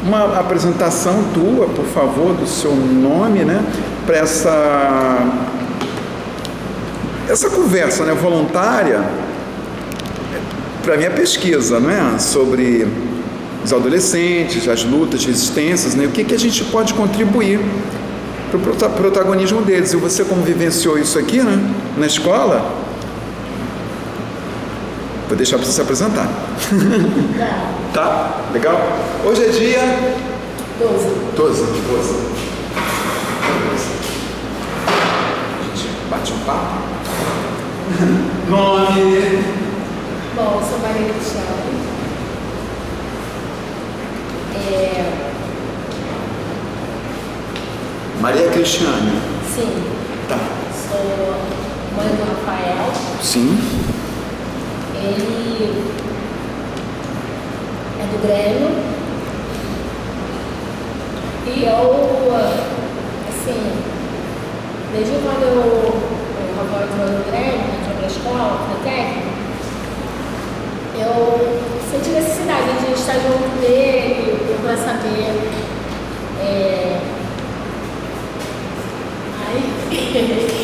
uma apresentação tua, por favor, do seu nome, né, para essa conversa, né, voluntária, para a minha pesquisa, não é, sobre os adolescentes, as lutas, resistências, né, o que a gente pode contribuir para o protagonismo deles. E você, como vivenciou isso aqui, né, na escola, vou deixar para você se apresentar. Tá? Legal? Hoje é dia 12. A gente bate um papo. Nome? Bom, eu sou Maria Cristiane. Maria Cristiane. Sim. Tá. Sou mãe do Rafael. Sim. Ele é do Grêmio. E eu, assim, desde quando o Rafael entrou no Grêmio, entrou para a escola, na técnica, eu senti necessidade de estar junto dele, procurar saber.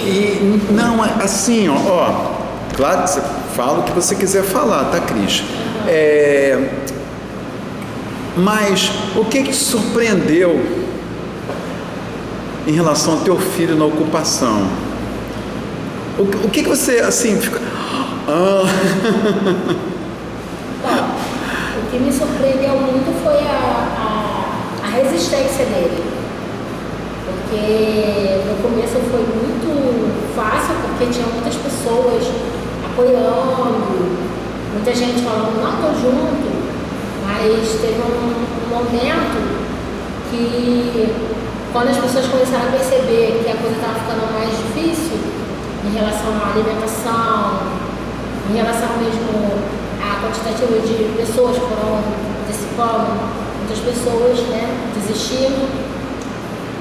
E não, assim, ó, claro que você fala o que você quiser falar, tá, Cris? Mas o que te surpreendeu em relação ao teu filho na ocupação? O que você, assim, fica... Bom, o que me surpreendeu muito foi a resistência dele. Porque no começo foi muito fácil, porque tinha muitas pessoas apoiando, muita gente falando, não, tô junto, mas teve um momento que, quando as pessoas começaram a perceber que a coisa estava ficando mais difícil, em relação à alimentação, em relação mesmo à quantitativa de pessoas que foram antecipando, muitas pessoas, né, desistindo.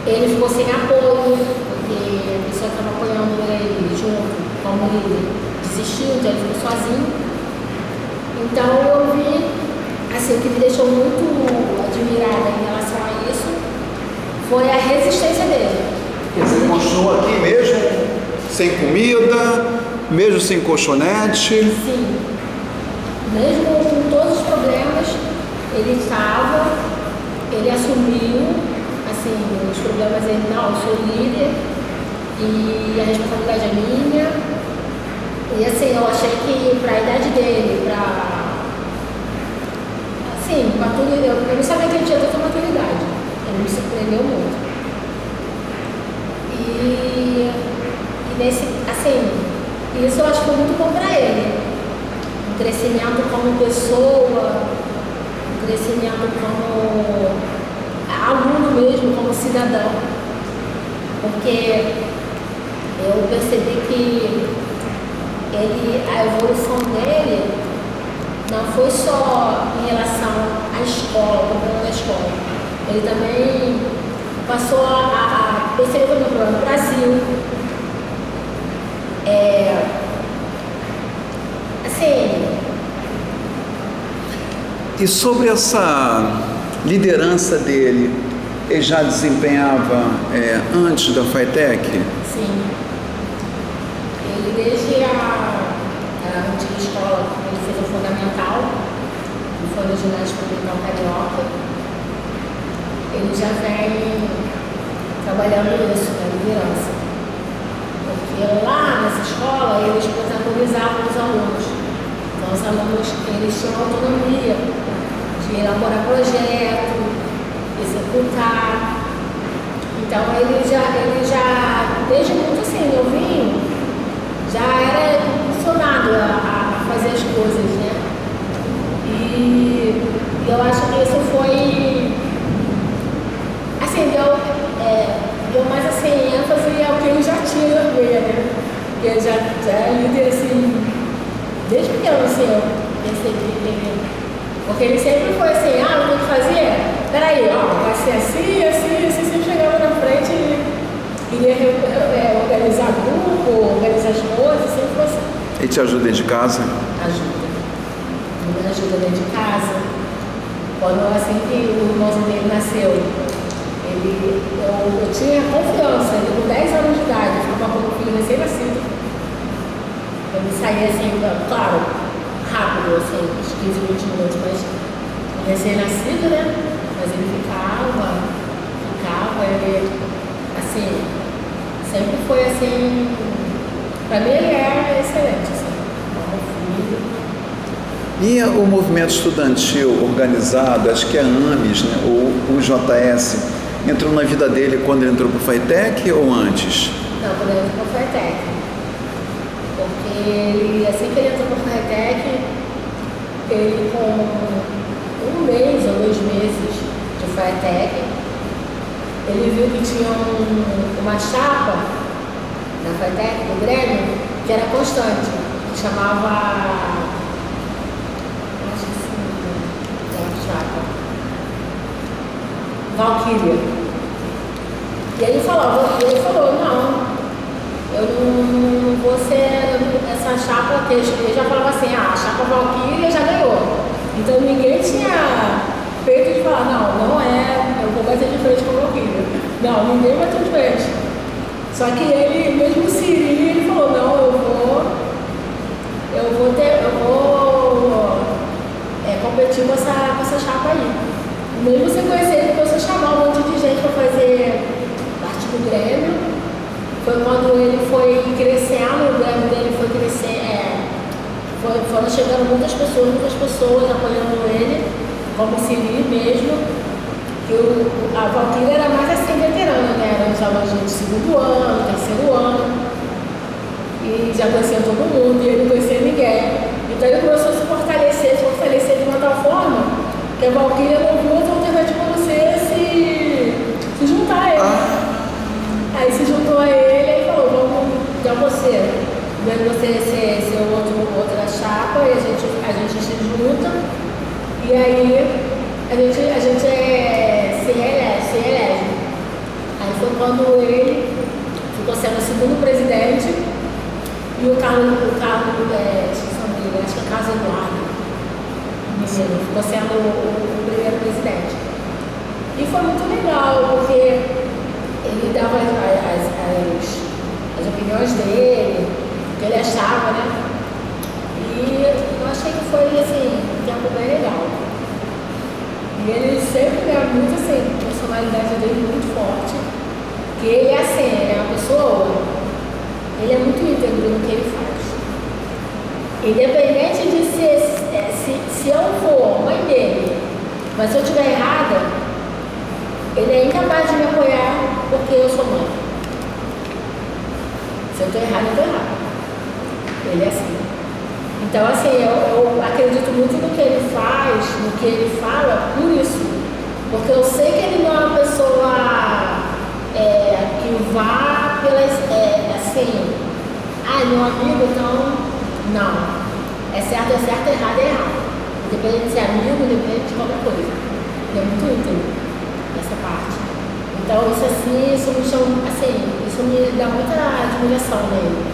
Ele ficou sem apoio, porque a pessoa estava apoiando ele junto, como ele desistiu, então ele ficou sozinho. Então eu vi, assim, o que me deixou muito admirada em relação a isso foi a resistência dele. Você continuou aqui mesmo, sem comida, mesmo sem colchonete? Sim. Mesmo com todos os problemas, ele assumiu. Assim, os problemas ele, não, eu sou líder e a responsabilidade é minha. E assim, eu achei que para a idade dele, para tudo, eu não sabia que ele tinha tanta maturidade. Ele me surpreendeu muito. E nesse, assim, isso eu acho que foi muito bom para ele. Um crescimento como pessoa, um crescimento como aluno mesmo, como cidadão, porque eu percebi que a evolução dele não foi só em relação à escola, o problema da escola. Ele também passou a perceber o problema no Brasil. E sobre essa liderança dele, ele já desempenhava antes da FATEC? Sim. Ele desde a antiga escola, ele fez o fundamental, foi no ginásio fundamental carioca, ele já vem trabalhando isso, na liderança. Porque lá nessa escola eles protagonizavam os alunos. Então os alunos, eles tinham autonomia de elaborar projeto, executar. Então ele já desde muito assim, novinho, já era impulsionado a fazer as coisas, né? E eu acho que isso foi, assim, deu mais assim, ênfase ao que ele já tinha na veia, né? Porque ele já é líder assim, desde pequeno, assim, eu percebi que ele. Porque ele sempre foi assim, o que ele fazia? Peraí, vai ser assim, sempre chegava na frente e iria organizar grupo, organizar as coisas, sempre foi assim. Ele te ajuda dentro de casa? Ajuda. Ele me ajuda dentro de casa. Quando assim que o irmãozinho dele nasceu, eu tinha confiança, ele com 10 anos de idade, eu ficava com o filho recém-nascido. Eu me saía assim, claro, rápido, assim, uns 15, 20 minutos, mas recém-nascido, né? Mas ele ficava, ele, assim, sempre foi assim, pra mim ele é excelente, assim, como filho. E o movimento estudantil organizado, acho que é a AMES, né, ou o JS, entrou na vida dele quando ele entrou para o FATEC ou antes? Não, quando ele entrou para o FATEC. Porque ele, assim que ele entrou para o FATEC, ele com 1 mês ou 2 meses de FATEC, ele viu que tinha uma chapa na FATEC, do Grêmio, que era constante, que chamava... Valquíria. E ele falou, não, eu não vou ser essa chapa que ele já falava assim, a chapa Valquíria já ganhou. Então ninguém tinha peito de falar, não é, eu vou bater de frente com a Valquíria. Não, ninguém bateu de frente. Só que ele, mesmo Siri, ele falou, não, eu vou competir com essa chapa aí. Mesmo sem conhecer, ele começou a chamar um monte de gente para fazer parte do Grêmio. Foi quando ele foi crescendo, o Grêmio dele foi crescendo, foram chegando muitas pessoas apoiando ele, como o Siri mesmo, que a Valquíria era mais assim veterana, né? Era uns alunos de 2º ano, 3º ano, e já conhecia todo mundo, e ele não conhecia ninguém. Então ele começou a se fortalecer de uma tal forma que a Valquíria não viu outra alternativa a você se juntar a ele. Aí se juntou a ele e falou, vamos, então você ser outra chapa, e a gente se junta, e aí a gente se elege. Aí foi quando ele ficou sendo o 2º presidente, e o Carlos, acho que é Carlos Eduardo, ficou sendo o primeiro presidente. E foi muito legal, porque ele dava as opiniões dele, o que ele achava, né? E eu achei que foi, assim, um tempo bem legal. E ele sempre é muito, assim, a personalidade dele muito forte. Que ele é assim, ele é uma pessoa, ele é muito íntegro no que ele faz. Independente de se eu for mãe dele, mas se eu estiver errada, ele é incapaz de me apoiar porque eu sou mãe. Se eu estou errada, eu estou errada. Ele é assim. Então, assim, eu acredito muito no que ele faz, no que ele fala, por isso. Porque eu sei que ele não é uma pessoa que vá pelas, assim, meu amigo, então... Não. É certo, errado, é errado. Independente de ser amigo, independente de qualquer coisa. Ele é muito íntegro nessa parte. Então, isso me chama, assim, isso me dá muita admiração nele.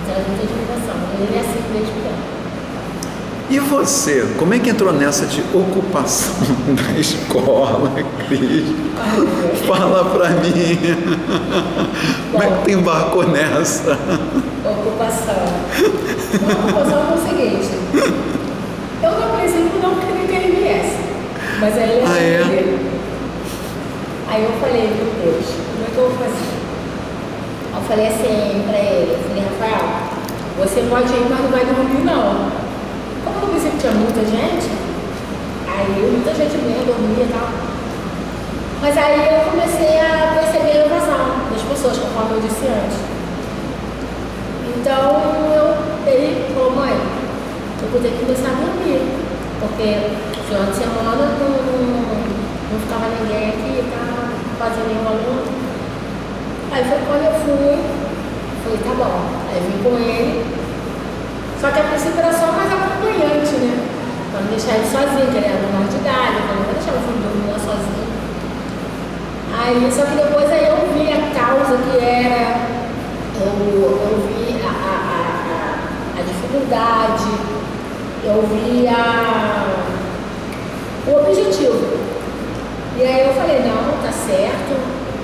Traz muita admiração. Ele é assim desde pequeno. E você, como é que entrou nessa de ocupação da escola, Cris? Fala pra mim. Como é que tu embarcou nessa? Ocupação. A ocupação foi o seguinte. Eu, no princípio, não queria que ele viesse. Mas aí ele veio. Aí eu falei, meu Deus, como é que eu vou fazer? Eu falei assim pra ele, Rafael, você pode ir, mas não vai dormir não. Como eu pensei que tinha muita gente, aí muita gente veio, dormia e tal. Mas aí eu comecei a perceber a evasão das pessoas, conforme eu disse antes. Então ele falou, mãe, eu vou ter que começar a dormir, porque no final de semana não ficava ninguém aqui, tá fazendo nenhum aluno. Aí foi quando eu fui, falei, tá bom, aí vim com ele. Só que a princípio era só mais acompanhante, né? Pra não deixar ele sozinho, que ele era menor de idade, pra não deixar o filho dormir lá sozinho. Aí, só que depois aí eu vi a causa que era, eu vi a dificuldade, eu vi o objetivo.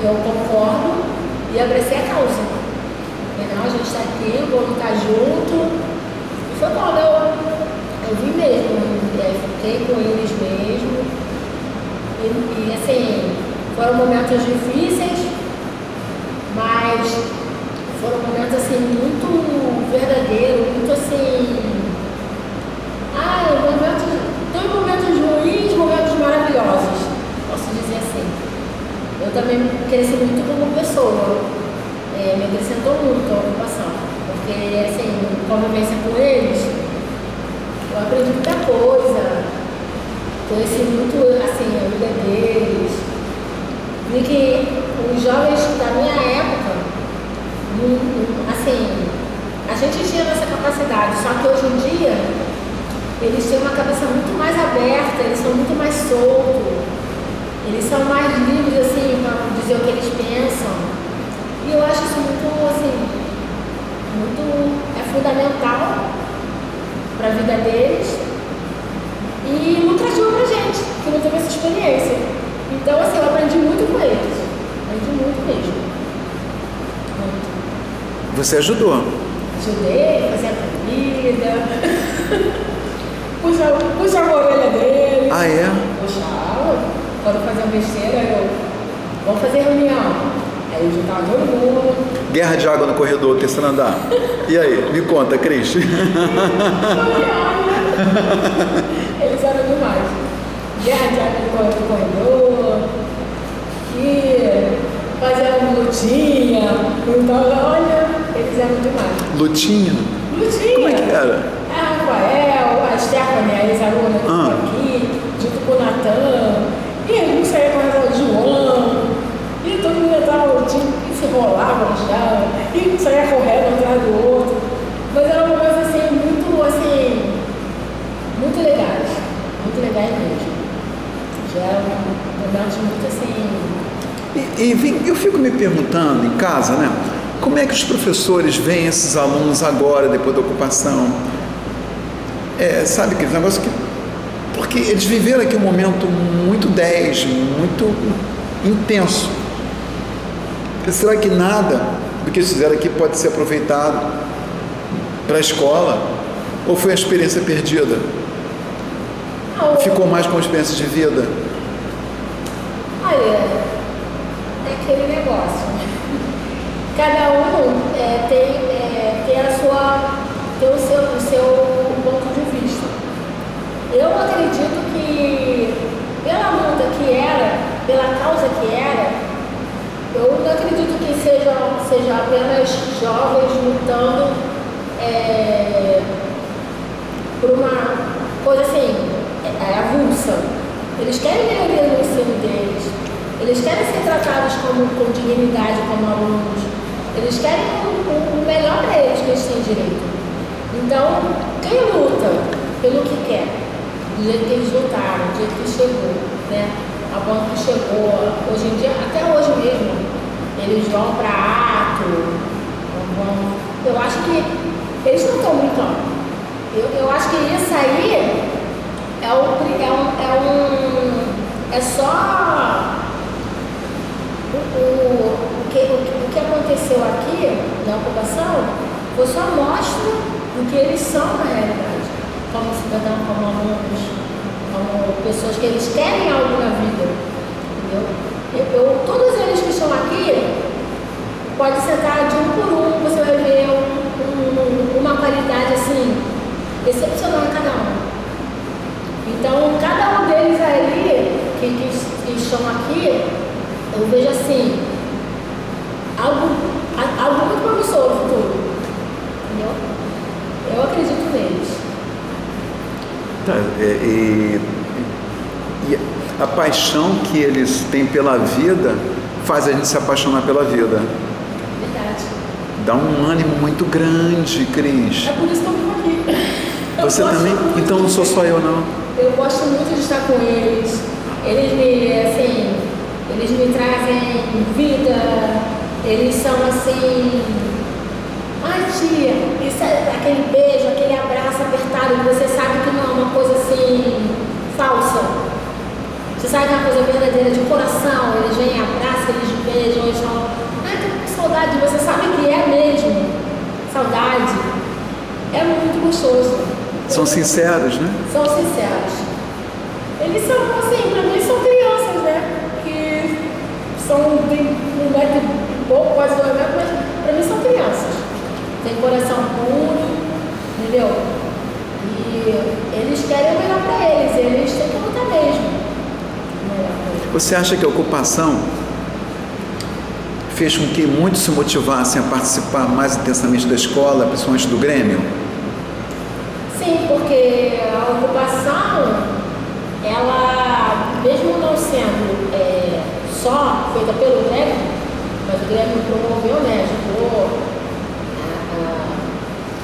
eu concordo e abracei a causa. Não, a gente está aqui, vamos estar junto. E foi bom, eu vi mesmo, fiquei com eles mesmo. E assim, foram momentos difíceis, mas foram momentos assim muito verdadeiros, muito assim. Dois momentos ruins, momentos maravilhosos, posso dizer assim. Eu também cresci muito como pessoa, me acrescentou muito a ocupação, porque assim, convivência com eles, eu aprendi muita coisa, conheci muito assim, a vida deles, vi que os jovens da minha época, assim, a gente tinha essa capacidade, só que hoje em dia eles têm uma cabeça muito mais aberta, eles são muito mais soltos, eles são mais livres assim para dizer o que eles pensam. E eu acho isso muito assim, fundamental para a vida deles e muito atrativo pra gente, que não teve essa experiência. Então assim, eu aprendi muito com eles, aprendi muito mesmo. Muito. Você ajudou? Ajudei, fazia comida. Puxava a orelha dele. Ah, é? Puxava. Quando fazia besteira, vamos fazer reunião. Aí eu juntava todo mundo. Guerra de água no corredor, terceiro andar. E aí? Me conta, Cris. Eles eram demais. Guerra de água no corredor. E fazia lutinha. Então, olha, eles eram demais. Lutinha? Lutinha. Como é que era? A Rafael, a Stephanie, a ex-aluna que estava aqui, junto com o Natan, e um saía com a João, e todo mundo entrava no time e se rolava no chão, e um saía correndo atrás do outro. Mas eram momentos assim, muito legais mesmo. Já eram momentos muito assim. E eu fico me perguntando em casa, né? Como é que os professores veem esses alunos agora, depois da ocupação? Sabe aquele negócio que... Porque eles viveram aqui um momento muito 10, muito intenso. Será que nada do que eles fizeram aqui pode ser aproveitado para a escola? Ou foi a experiência perdida? Ficou mais com a experiência de vida? Olha, é aquele negócio. Cada um tem o seu ponto de vista. Eu acredito que pela luta que era, pela causa que era, eu não acredito que seja apenas jovens lutando por uma coisa assim, avulsa. Eles querem melhoria no ensino deles, eles querem ser tratados com dignidade como alunos, eles querem o melhor para eles que eles têm direito. Então, quem luta pelo que quer, do jeito que eles lutaram, do jeito que chegou, né? A ponto que chegou, hoje em dia, até hoje mesmo, eles vão para ato, eu acho que eles não estão brincando. Eu acho que isso aí é só o que aconteceu aqui na ocupação foi só amostra do que eles são na realidade, como cidadão, como alunos, como pessoas que eles querem algo na vida, entendeu? Todos eles que estão aqui, pode sentar de um por um, você vai ver uma qualidade assim, excepcional em cada um. Então, cada um deles ali, que estão aqui, eu vejo assim, algo muito promissor no futuro, entendeu? Eu acredito neles. Tá, e a paixão que eles têm pela vida faz a gente se apaixonar pela vida. Verdade. Dá um ânimo muito grande, Cris. É por isso que eu vivo aqui. Você também? Então não sou só eu, não. Eu gosto muito de estar com eles. Eles me trazem vida. Eles são assim... Ai, tia, isso é aquele beijo, aquele abraço apertado, que você sabe que não é uma coisa assim, falsa. Você sabe que é uma coisa verdadeira, de coração. Eles vêm, abraçam, eles beijam, eles falam, ai, tô com saudade, você sabe que é mesmo, saudade, é muito gostoso. São sinceros, né? São sinceros. Eles são, assim, pra mim são crianças, né? Que são, tem 1 metro e pouco, quase 2 metros, mas pra mim são crianças. Tem coração puro, entendeu? E eles querem o melhor pra eles têm que lutar mesmo. Você acha que a ocupação fez com que muitos se motivassem a participar mais intensamente da escola, principalmente do Grêmio? Sim, porque a ocupação, ela, mesmo não sendo só feita pelo Grêmio, mas o Grêmio promoveu, né, ajudou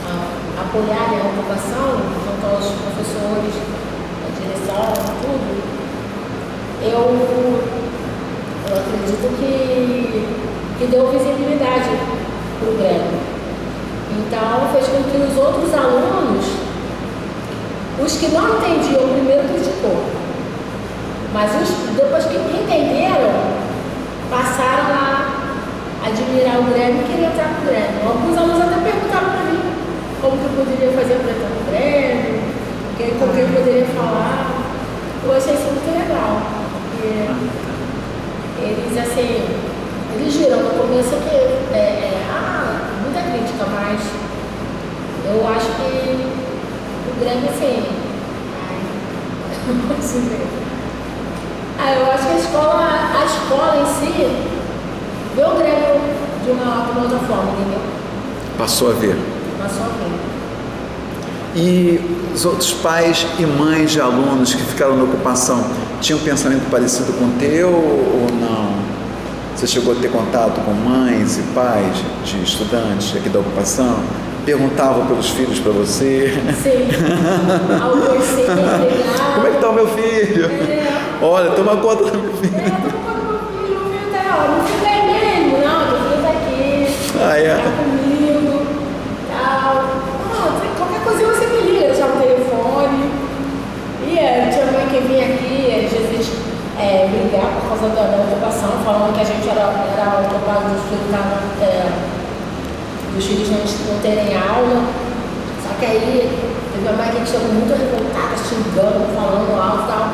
a apoiar, né, a ocupação, junto aos professores, a direção, tudo. Eu acredito que deu visibilidade para o Grêmio. Então, fez com que os outros alunos, os que não entendiam, primeiro criticou, mas depois que entenderam, passaram a admirar o Grêmio e queriam entrar no Grêmio. Alguns alunos até perguntaram para mim como que eu poderia fazer para entrar no Grêmio, com quem eu poderia falar. Eu achei isso muito legal. Eles, assim, eles viram no começo que muita crítica, mas eu acho que o Grêmio, assim, eu acho que a escola em si vê o Grêmio de uma outra forma, entendeu? Passou a ver. Passou a ver. E os outros pais e mães de alunos que ficaram na ocupação tinham um pensamento parecido com o teu ou não? Você chegou a ter contato com mães e pais de estudantes aqui da ocupação? Perguntavam pelos filhos para você? Sim. Alguns sim, ligavam. Como é que está o meu filho? Olha, toma conta do meu filho. Toma conta do meu filho. Meu filho tá, meu filho é mesmo. Não, meu filho tá aqui. Tá comigo. Tal. Qualquer coisa você me liga, eu chamo o telefone. E tinha mãe que vinha aqui, às vezes, brigar por causa da ocupação, falando que a gente era ocupado dos filhos não terem aula. Só que aí teve uma mãe que chegou muito revoltada, xingando, falando alto e tal.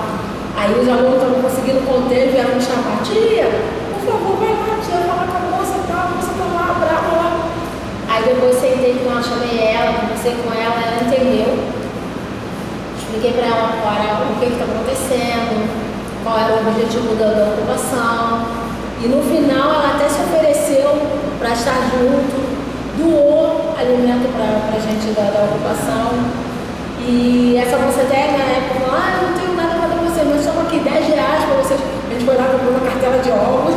Aí os alunos estavam conseguindo conter, vieram me chamar, tia, por favor, vai lá, tia, falar com a moça e tal, a moça tá lá, brava lá. Aí depois sentei com ela, chamei ela, conversei com ela entendeu. Expliquei para ela qual era o que estava acontecendo, qual era o objetivo da ocupação. E no final ela até se ofereceu para estar junto, doou alimento para a gente da ocupação. E essa moça até na época falou, eu não tenho nada para dar pra vocês, mas só aqui R$10 para vocês. A gente foi lá comprou uma cartela de ovos.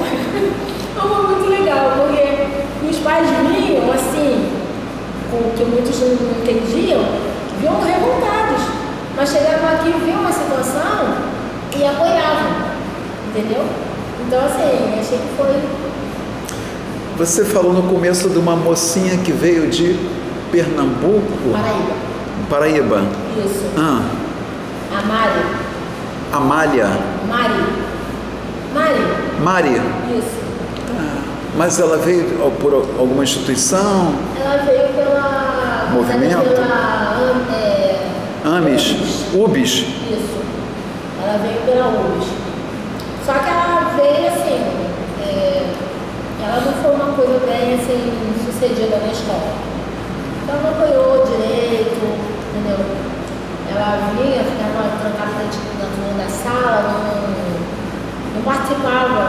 Então foi muito legal, porque os pais vinham assim, com o que muitos não entendiam, vinham revoltados. Mas chegavam aqui, viam a situação e apoiavam, entendeu? Então assim, achei que foi... Você falou no começo de uma mocinha que veio de Pernambuco? Paraíba. Isso. A Mari. Amália. Mari. Isso. Mas ela veio por alguma instituição? Ela veio pela... Movimento? UBS. Isso. Ela veio pela UBS. Só que ela veio assim, ela não foi uma coisa bem assim, sucedida na escola. Então ela não apoiou direito, entendeu? Ela vinha, ficava trancada dentro da sala, não participava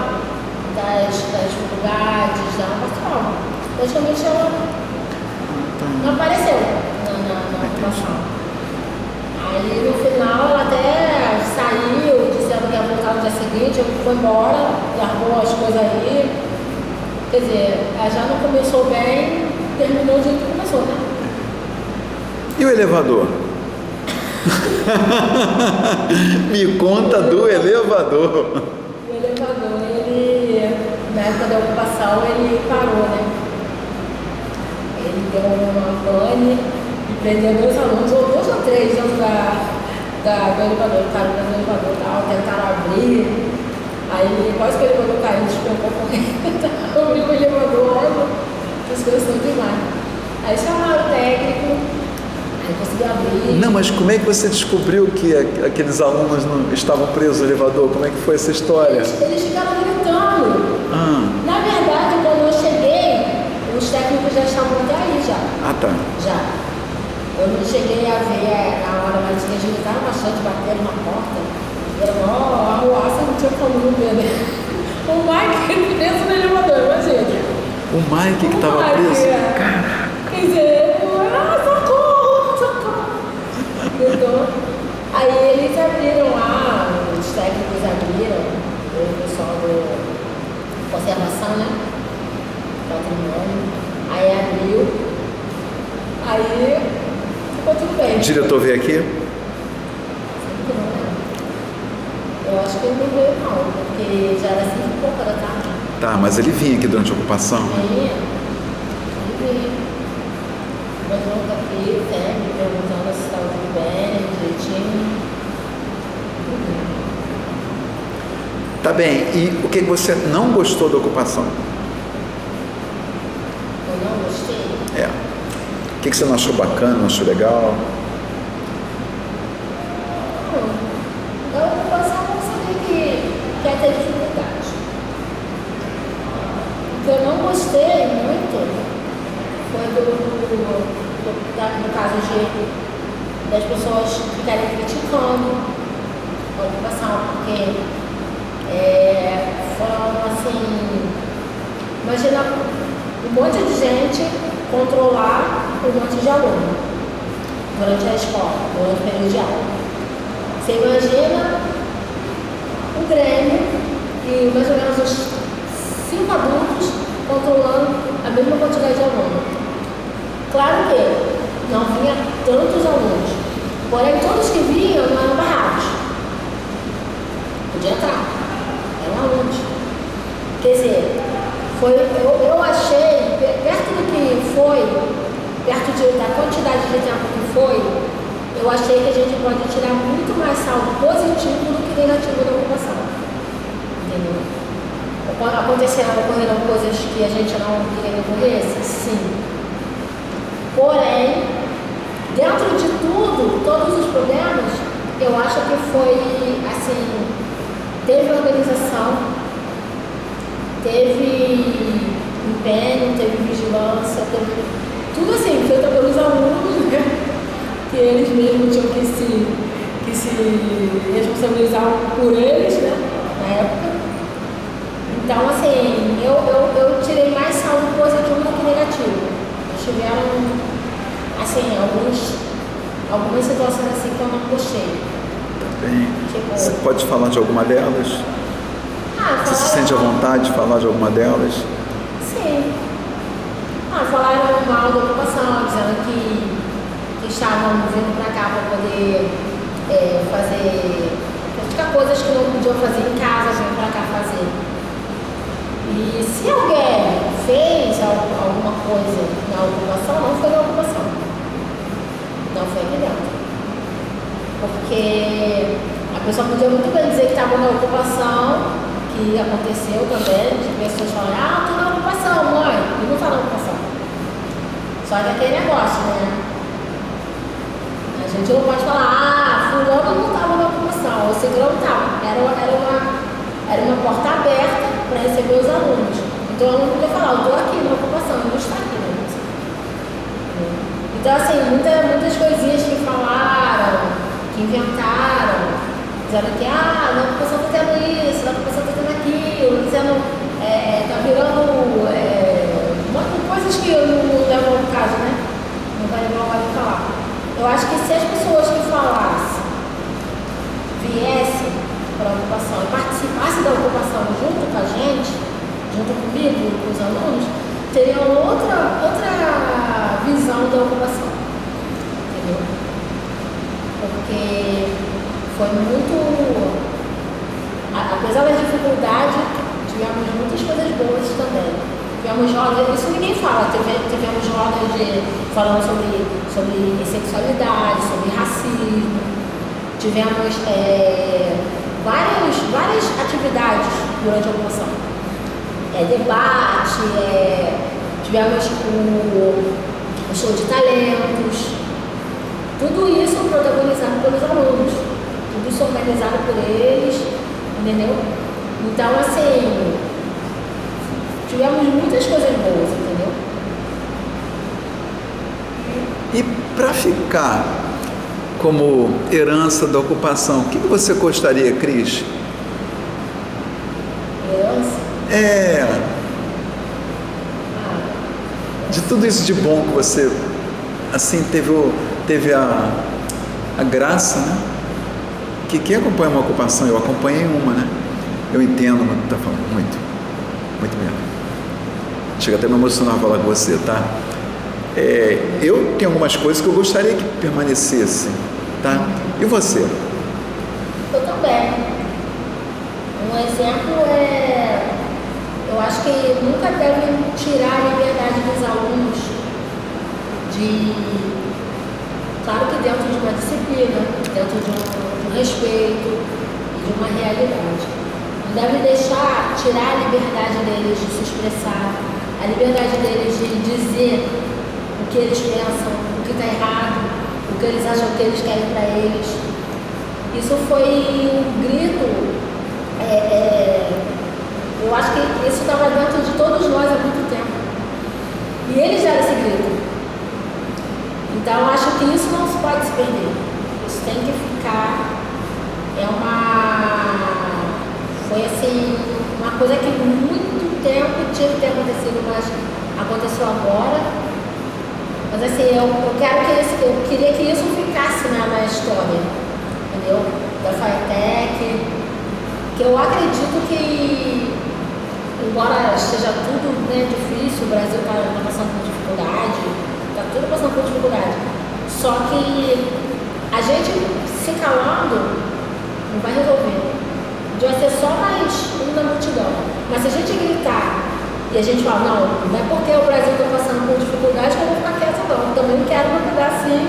das dificuldades, ela não participava. Praticamente ela não apareceu na ocupação. Aí no final ela até saiu, dizendo que ia voltar no dia seguinte, foi embora, largou as coisas aí. Quer dizer, ela já não começou bem, terminou do jeito que começou, né? E o elevador? Me conta do elevador. O elevador, ele, na época da ocupação, ele parou, né? Ele deu uma pane e prendeu 2 alunos, ou 2 ou 3 dentro do elevador. Ficaram dentro do elevador e tal, tentaram abrir. Aí quase que ele mandou cair, despencou correndo. Eu vi o elevador, olha, as coisas são demais. Aí chamaram o técnico, aí conseguiu abrir. Não, mas como é que você descobriu que aqueles alunos não estavam presos no elevador? Como é que foi essa história? Eles ficaram gritando. Na verdade, quando eu cheguei, os técnicos já estavam até aí já. Ah, tá. Já. Eu não cheguei a ver na hora, mas eles gritaram bastante, bateram na porta. Era mó arruaça, não tinha como ver, né? O Mike preso no elevador, imagina. O Mike que estava preso? Caraca. Quer dizer, socorro, socorro. Então, aí eles abriram lá, os técnicos abriram, o pessoal do conservação, né? Patrimônio. Aí abriu, aí ficou tudo bem. O diretor veio aqui? Sabe que não, né? Eu acho que ele não veio não, porque já era 5 e pouca da tarde. Tá, mas ele vinha aqui durante a ocupação? Vinha, ele vinha. Mas eu aqui, sempre perguntando se estava tudo bem, direitinho. Tá bem, e o que você não gostou da ocupação? Eu não gostei. É. O que você não achou bacana, não achou legal? Eu passava a saber que ia ter dificuldade. O que eu não gostei muito foi no caso das pessoas ficarem criticando a ocupação, porque foram assim, imagina um monte de gente controlar um monte de aluno durante a escola, durante o período de aula. Você imagina um Grêmio e mais ou menos uns 5 adultos controlando a mesma quantidade de alunos. Claro que não vinha tantos alunos, porém todos que vinham não eram barrados. Podia entrar, eram alunos. Quer dizer, eu achei, perto do que foi, perto da quantidade de tempo que foi, eu achei que a gente pode tirar muito mais saldo positivo do que negativo da ocupação. Entendeu? Ocorreram coisas que a gente não queria que ocorresse? Sim. Porém, dentro de tudo, todos os problemas, eu acho que foi, assim, teve organização, teve empenho, teve vigilância, teve tudo assim, feito pelos alunos, né? Que eles mesmos tinham que se responsabilizar por eles, né? Na época. Então, assim, eu tirei mais saldo positivo do que negativo. Tiveram, assim, algumas situações assim que eu não gostei. Bem, Tipo, você pode falar de alguma delas? Você se sente à vontade de falar de alguma delas? Sim. Falaram mal da ocupação, dizendo que estavam vindo para cá para poder praticar coisas que não podiam fazer em casa, vinham para cá fazer. E se alguém fez alguma coisa na ocupação, não foi na ocupação. Não foi aqui dentro. Porque a pessoa podia muito bem dizer que estava na ocupação, que aconteceu também, de pessoas falarem, estou na ocupação, mãe, e não está na ocupação. Só que aquele negócio, né? A gente não pode falar, fulano não estava na ocupação, ou ciclano estava. Era uma porta aberta para receber os alunos. Então o aluno podia falar, eu estou aqui na ocupação, eu não estou aqui na ocupação. Então, assim, muitas coisinhas que falaram, que inventaram, dizendo que na ocupação está tendo isso, na ocupação está tendo aquilo, dizendo, está virando coisas que não levam ao caso, né? Não vai levar a falar. Eu acho que se as pessoas que falassem viessem para a ocupação e participassem da ocupação junto com a gente, junto comigo, com os alunos, teriam outra visão da ocupação. Entendeu? Porque foi muito. Apesar da dificuldade, tivemos muitas coisas boas também. Tivemos rodas, isso ninguém fala, tivemos rodas falando sobre sexualidade, sobre racismo, tivemos várias atividades atividades durante a ocupação. Debate, tivemos o show de talentos, tudo isso protagonizado pelos alunos, tudo isso organizado por eles, entendeu? Então, assim, tivemos muitas coisas boas, entendeu? E para ficar como herança da ocupação, o que você gostaria, Cris? Herança? De tudo isso de bom que você, assim, teve a graça, né? Que acompanha uma ocupação? Eu acompanhei uma, né? Eu entendo o que está falando, muito mesmo. Chega até a me emocionar falar com você, tá? Eu tenho algumas coisas que eu gostaria que permanecessem, tá? E você? Eu também. Um exemplo eu acho que nunca deve tirar a liberdade dos alunos claro que dentro de uma disciplina, dentro de um respeito, de uma realidade. Não deve tirar a liberdade deles de se expressar, a liberdade deles de dizer o que eles pensam, o que está errado, o que eles acham que eles querem para eles. Isso foi um grito, eu acho que isso estava dentro de todos nós há muito tempo. E eles deram esse grito. Então, eu acho que isso não se pode se perder. Isso tem que ficar. Foi assim, uma coisa que muito tempo tinha que ter acontecido, mas aconteceu agora. Mas assim, eu queria que isso ficasse na história, entendeu? Da FATEC, que eu acredito que, embora esteja tudo difícil, o Brasil está passando por dificuldade, está tudo passando por dificuldade, só que a gente se calando não vai resolver. Vai ser só mais um da multidão. Mas se a gente gritar e a gente falar, não é porque o Brasil está passando por dificuldade que eu vou ficar quieta, não. Eu também quero me cuidar assim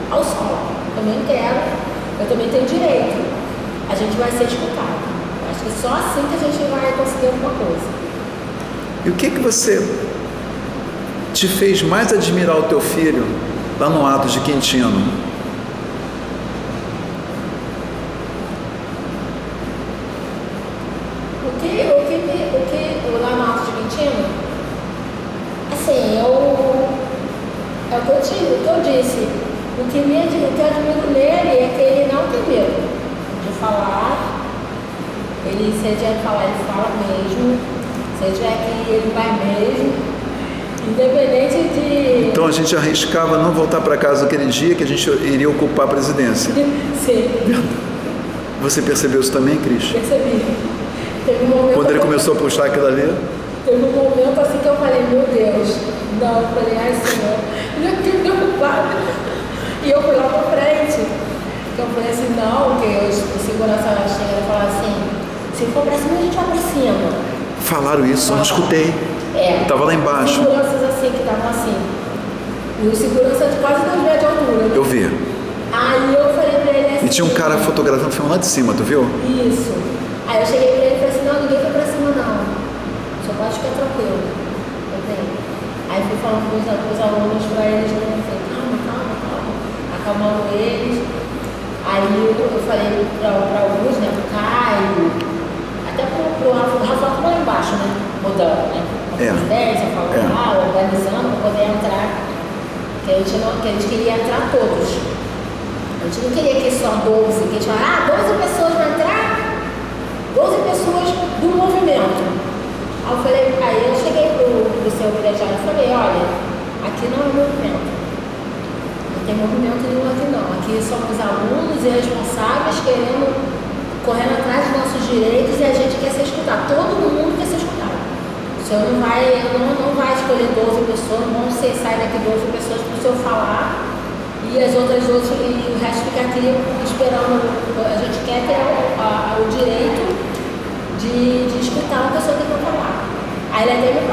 ao sol. Eu também tenho direito. A gente vai ser escutado. Acho que só assim que a gente vai conseguir alguma coisa. E o que você te fez mais admirar o teu filho lá no Atos de Quintino? Lá no Atos de Quintino, assim, é o que eu disse. O que eu admiro nele é que ele não tem medo de falar. Se ele tiver que falar, ele fala mesmo. Se ele tiver que ir, ele vai mesmo. Independente de... Então a gente arriscava não voltar para casa aquele dia que a gente iria ocupar a presidência. Sim. Você percebeu isso também, Cris? Percebi. Teve um momento quando ele começou a puxar aquilo ali? Teve um momento assim que eu falei, meu Deus, não, eu falei, ai Senhor, já fiquei preocupada. E eu fui lá pra frente. Eu falei assim, não, porque o segurança chega e fala assim, se for pra cima, a gente vai pra cima. Falaram isso, eu não escutei. Eu tava lá embaixo. Seguranças assim, que estavam assim. E o segurança de quase 2 metros de altura. Né? Eu vi. Aí eu falei pra ele assim... E tinha um cara fotografando, filmando lá de cima, tu viu? Isso. Aí eu cheguei pra ele e falei assim, não, ninguém foi pra cima não. Só pode ficar tranquilo. Aí fui falando com os alunos pra eles, né? Eu falei, calma. Acalmando eles. Aí eu falei pra alguns, né? Pro Caio, até pro Rafael que lá embaixo, né? Mudando, né? A presidência, falando lá, organizando pra poder entrar. Que a gente queria entrar todos. A gente não queria que só 12, que a gente falava, 12 pessoas vão entrar, 12 pessoas do movimento. Aí eu cheguei pro seu vereador e falei, olha, aqui não é movimento. Não tem movimento nenhum aqui não. Aqui somos alunos e responsáveis correndo atrás dos nossos direitos e a gente quer ser escutado. Todo mundo quer ser escutado. O senhor não vai escolher 12 pessoas, não sei, sai daqui 12 pessoas para o senhor falar. E as outras 12, e o resto fica aqui esperando. A gente quer ter o direito de escutar o que a pessoa tem para falar. Aí ele até me